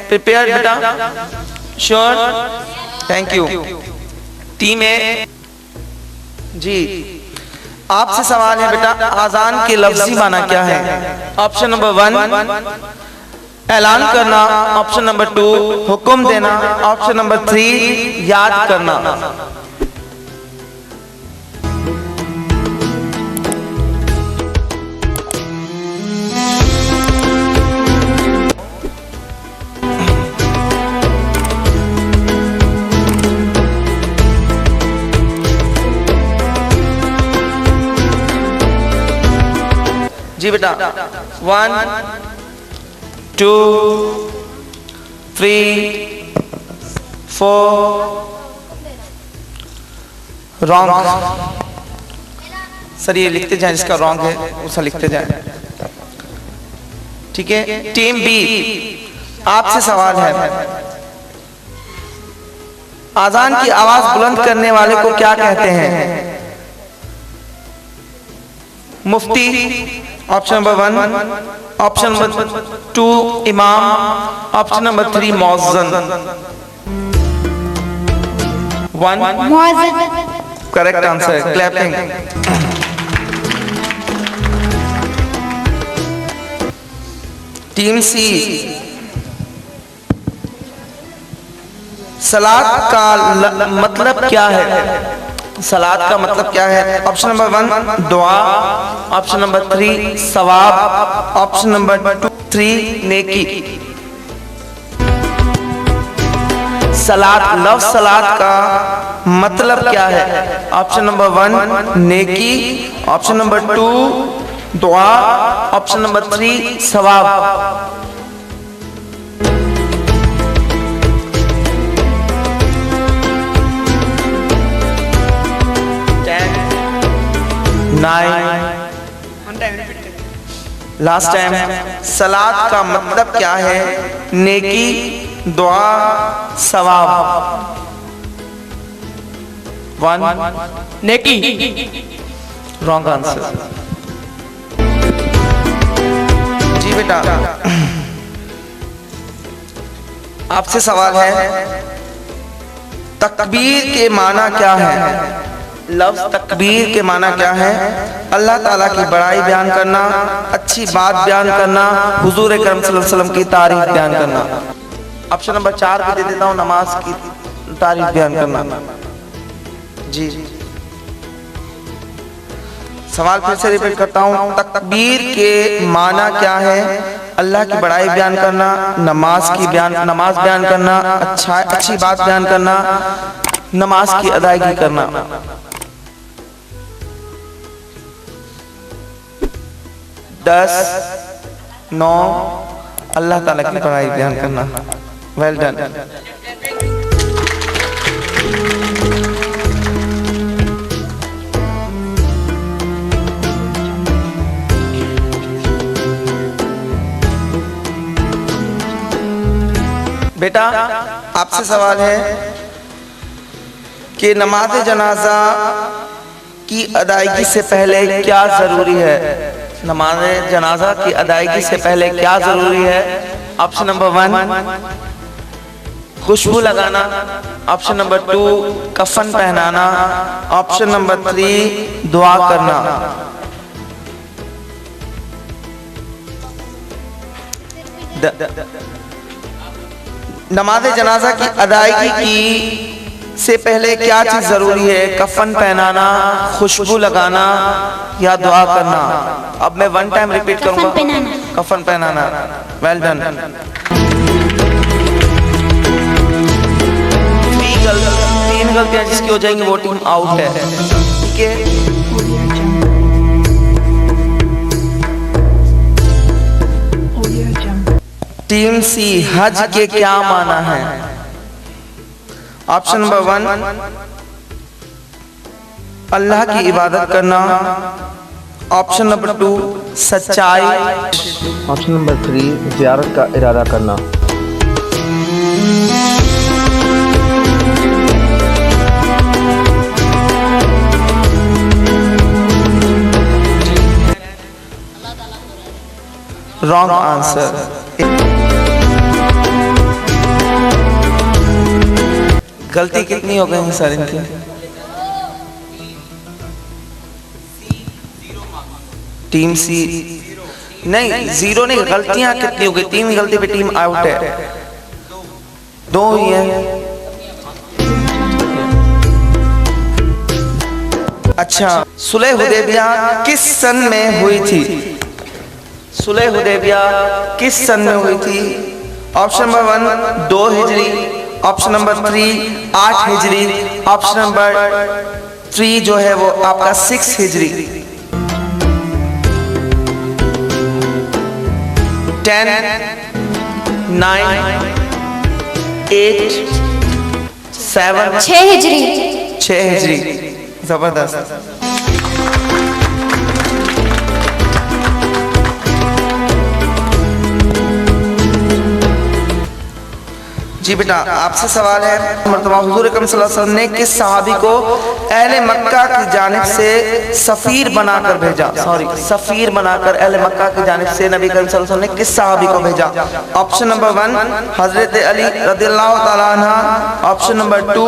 Prepare बेटा? Sure, thank you. Team ए जी, आपसे सवाल है बेटा, आजान के लफ्जी माना क्या है? ऑप्शन नंबर 1 ऐलान करना, ऑप्शन नंबर 2 हुक्म देना, ऑप्शन नंबर 3 याद करना। जी बेटा, 1 2 3 4 रॉन्ग। सर ये लिखते जाए, जिसका रॉन्ग है उसका लिखते जाए, ठीक है। टीम बी, आपसे सवाल है, आजान की आवाज बुलंद करने वाले को क्या कहते हैं? मुफ्ती, ऑप्शन नंबर 1, ऑप्शन नंबर 2 इमाम, ऑप्शन नंबर 3 मौज़िन। 1 correct answer, clapping. Team C, सलात का मतलब क्या है? सलात का मतलब क्या है? ऑप्शन नंबर 1 दुआ, ऑप्शन नंबर 3 सवाब, ऑप्शन नंबर 2 3 नेकी। सलात, लफ्ज़ सलात का मतलब क्या है? ऑप्शन नंबर 1 नेकी, ऑप्शन नंबर 2 दुआ, ऑप्शन नंबर 3 सवाब। 9 लास्ट टाइम। सलात का मतलब क्या है? नेकी, दुआ, सवाब। 1 नेकी। Wrong answer. जी बेटा, आपसे सवाल है, तकबीर के माना क्या है? लफ्ज़ तकबीर के माना क्या है? अल्लाह ताला की बड़ाई बयान करना, अच्छी बात बयान करना, हुजूर अकरम सल्लल्लाहु अलैहि वसल्लम की तारीफ बयान करना। ऑप्शन नंबर 4 भी दे देता हूँ, नमाज की तारीफ बयान करना। जी, सवाल फिर से रिपीट करता हूँ, तकबीर के माना क्या है? अल्लाह की बड़ाई बयान करना, नमाज बयान करना, अच्छी बात बयान करना, नमाज की अदायगी करना। 10 9 अल्लाह ताला की बड़ाई बयान करना। Well done. बेटा, आपसे सवाल है कि नमाज जनाजा की अदायगी से पहले क्या जरूरी है? नमाज जनाजा की अदायगी से पहले क्या जरूरी है? ऑप्शन नंबर 1 खुशबू लगाना, ऑप्शन नंबर 2 कफन पहनाना, ऑप्शन नंबर 3 दुआ करना। नमाज जनाजा की अदायगी की से पहले क्या चीज जरूरी है? कफन पहनाना, खुशबू लगाना या दुआ करना। अब मैं 1 टाइम रिपीट करूंगा, कफन पहनाना। Well done. 3 गलतियां जिसकी हो जाएंगी वो टीम आउट है, ठीक है। टीम सी, हज के क्या माना है? ऑप्शन नंबर 1 अल्लाह की इबादत करना, ऑप्शन नंबर 2 सच्चाई, ऑप्शन नंबर 3 ज़ियारत का इरादा करना। Wrong answer. गलती कितनी हो गई सर इनकी? टीम सी नहीं, 0 नहीं, गलतियां कितनी हो गई? 3 गलती पे टीम आउट है, 2 ही है। अच्छा, सुलह हुदैबिया किस सन में हुई थी? सुलह हुदैबिया किस सन में हुई थी? ऑप्शन नंबर 1 2 हिजरी, ऑप्शन नंबर 3 8 हिजरी, ऑप्शन नंबर 3 जो है वो आपका 6 हिजरी। 10 9 8 7 6 हिजरी। 6 हिजरी, जबरदस्त। जी बेटा, आपसे सवाल है, मर्तबा हुजूर अकरम सल्लल्लाहु अलैहि वसल्लम ने किस सहाबी को अहले मक्का की जानिब से सफीर बनाकर भेजा? सफीर बनाकर अहले मक्का की जानिब से नबी करीम सल्लल्लाहु अलैहि वसल्लम ने किस सहाबी को भेजा? ऑप्शन नंबर 1 हजरत अली रदियल्लाहु ताला अन्हा, ऑप्शन नंबर 2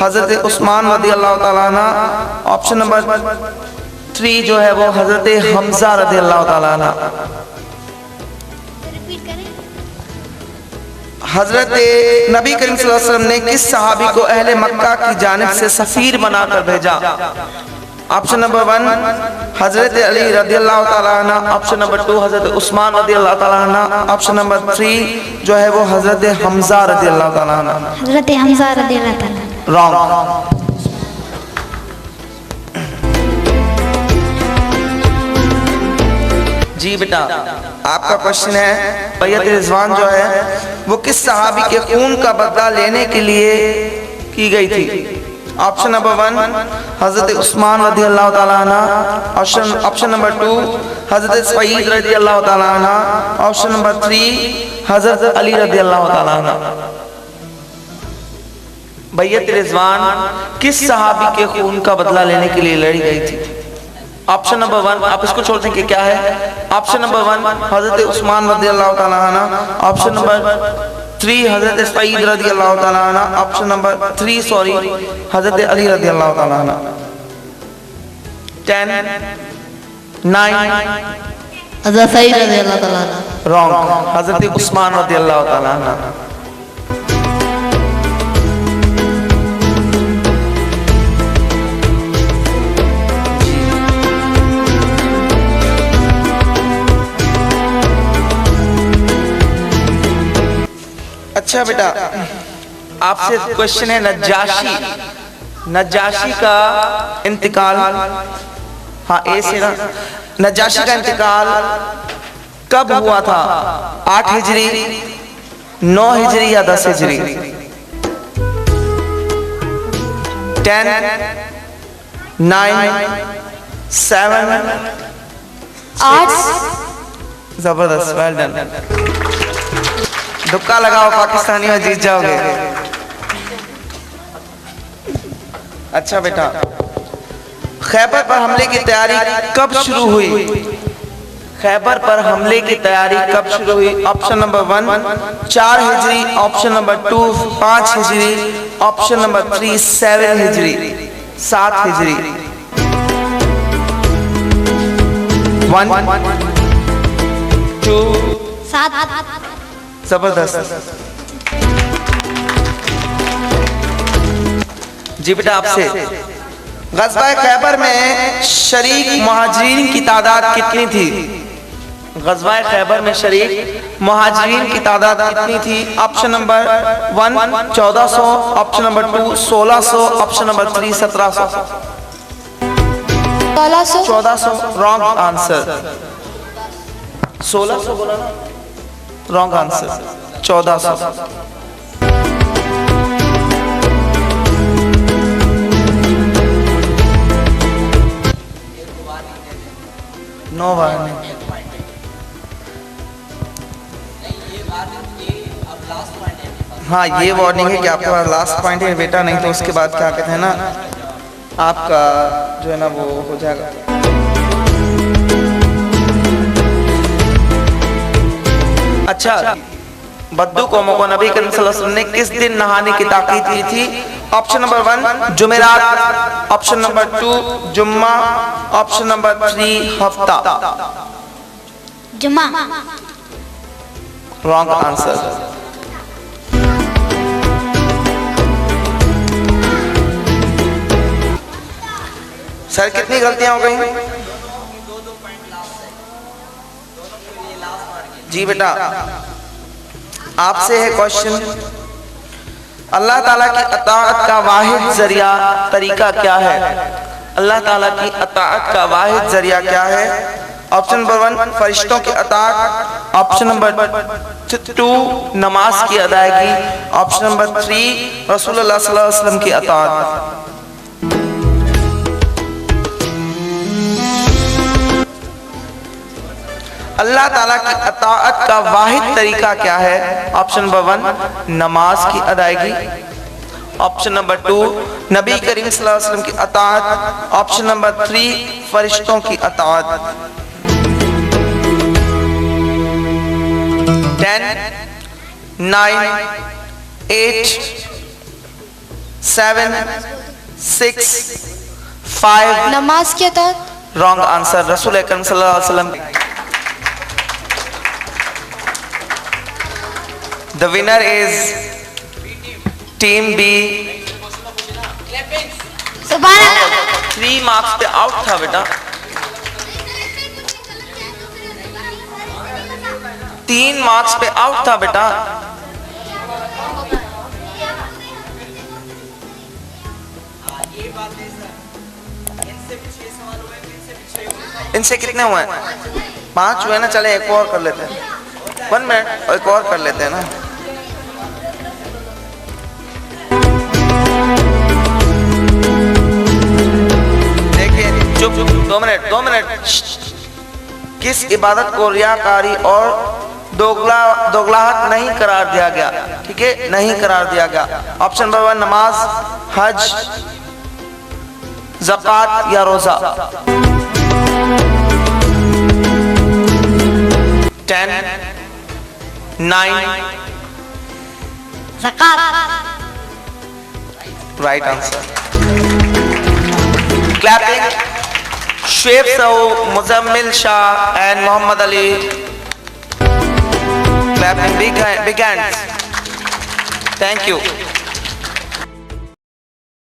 हजरत उस्मान रदियल्लाहु ताला अन्हा, ऑप्शन नंबर 3 जो है वो हजरत हमजा रदियल्लाहु ताला अन्हा। हजरत नबी करीम सल्लल्लाहु अलैहि वसल्लम ने किस सहाबी को अहले मक्का की जानिब से सफीर बनाकर भेजा? ऑप्शन नंबर 1 हजरत अली रदियल्लाहु ताला अन्हा, ऑप्शन नंबर 2 हजरत उस्मान रदियल्लाहु ताला अन्हा, ऑप्शन नंबर 3 जो है वो हजरत हमजा रदियल्लाहु ताला अन्हा। हजरत हमजा रदियल्लाहु ताला। रॉन्ग। जी बेटा, आपका क्वेश्चन है, बैयत रिजवान जो है वो किस सहाबी के खून का बदला लेने के लिए की गई थी? ऑप्शन नंबर 1 हजरत उस्मान रदियल्लाहु ताला अन्हा, ऑप्शन नंबर 2 हजरत सईद रदियल्लाहु ताला अन्हा, ऑप्शन नंबर 3 हजरत अली रदियल्लाहु ताला अन्हा। बैयत रिजवान किस सहाबी के खून का बदला लेने के लिए लड़ी गई थी? ऑप्शन नंबर 1, आप इसको छोड़ दें कि क्या है? ऑप्शन नंबर 1 हजरत उस्मान रदियल्लाहु ताला अन्हा, ऑप्शन नंबर 3 हजरत सईद रदियल्लाहु ताला अन्हा, ऑप्शन नंबर 3 हजरत अली रदियल्लाहु ताला अन्हा। 10 9 हजरत सईद रदियल्लाहु ताला अन्हा। रॉन्ग, हजरत उस्मान रदियल्लाहु ताला अन्हा। अच्छा बेटा, आपसे क्वेश्चन है, नजाशी का इंतकाल, हाँ ए से ना, नजाशी का इंतकाल कब हुआ था? 8 हिजरी, 9 हिजरी या 10 हिजरी? 10 9 7 8। जबरदस्त, वेल डन। दुक्का लगाओ, पाकिस्तानी में जीत जाओगे। अच्छा बेटा, खैबर पर हमले की तैयारी कब शुरू हुई? खैबर पर हमले की तैयारी कब शुरू हुई? ऑप्शन नंबर 1 4 हिजरी, ऑप्शन नंबर 2 5 हिजरी, ऑप्शन नंबर 3 7 हिजरी, 7 हिजरी। 1 2 7। जबरदस्त। जी बेटा, आपसे ग़ज़वा खैबर में शरीक मुहाजिरीन की तादाद कितनी थी? ग़ज़वा खैबर में शरीक मुहाजिरीन की तादाद कितनी थी? Option number 1 1400, option number 2 1600, option number 3 1700। 1400 wrong answer. 1600 बोला ना, रॉन्ग आंसर, 1400। No warning. हाँ, ये वार्निंग है कि आपके पास लास्ट पॉइंट है बेटा, नहीं तो उसके बाद क्या कहते हैं ना, आपका जो है ना वो हो जाएगा। अच्छा, बद्दू कौमों को नबी करीम सल्लल्लाहु अलैहि वसल्लम ने किस दिन नहाने की ताकीद की थी? ऑप्शन नंबर 1 जुमेरात, ऑप्शन नंबर 2 जुम्मा, ऑप्शन नंबर 3 हफ्ता। जुम्मा। Wrong answer. सर कितनी गलतियां हो गई? जी बेटा, आपसे है क्वेश्चन, अल्लाह ताला की अताअत का वाहिद जरिया तरीका क्या है? अल्लाह ताला की अताअत का वाहिद जरिया क्या है? ऑप्शन नंबर 1 फरिश्तों की अताअत, ऑप्शन नंबर 2 नमाज की अदायगी, ऑप्शन नंबर 3 रसूलुल्लाह सल्लल्लाहु अलैहि वसल्लम की अताअत। अल्लाह ताला की अताअत का वाहिद तरीका क्या है? ऑप्शन नंबर 1 नमाज की अदायगी, ऑप्शन नंबर 2 नबी करीम सल्लल्लाहु अलैहि वसल्लम की अताअत, ऑप्शन नंबर 3 फरिश्तों की अताअत। 10 9 8 7 6 5 नमाज के तहत। Wrong answer. रसूल अकरम सल्लल्लाहु अलैहि वसल्लम। The winner is team B। सुभान अल्लाह। 3 मार्क्स पे आउट था बेटा, 3 मार्क्स पे आउट था बेटा। इनसे कितने हुए? 5 हुए ना। चले एक और कर लेते हैं, 1 मिनट, एक और कर लेते हैं ना। देखिए चुप, 2 मिनट। किस इबादत को रियाकारी और दोगलाहट नहीं करार दिया गया? ठीक है, नहीं करार दिया गया। ऑप्शन नंबर 1 नमाज, हज, ज़कात या रोजा। 10 9 ज़कात। Right answer. क्लैपिंग शुएब सऊ, Muzammil Shah and Mohammad Ali. Clapping big hands. Thank you.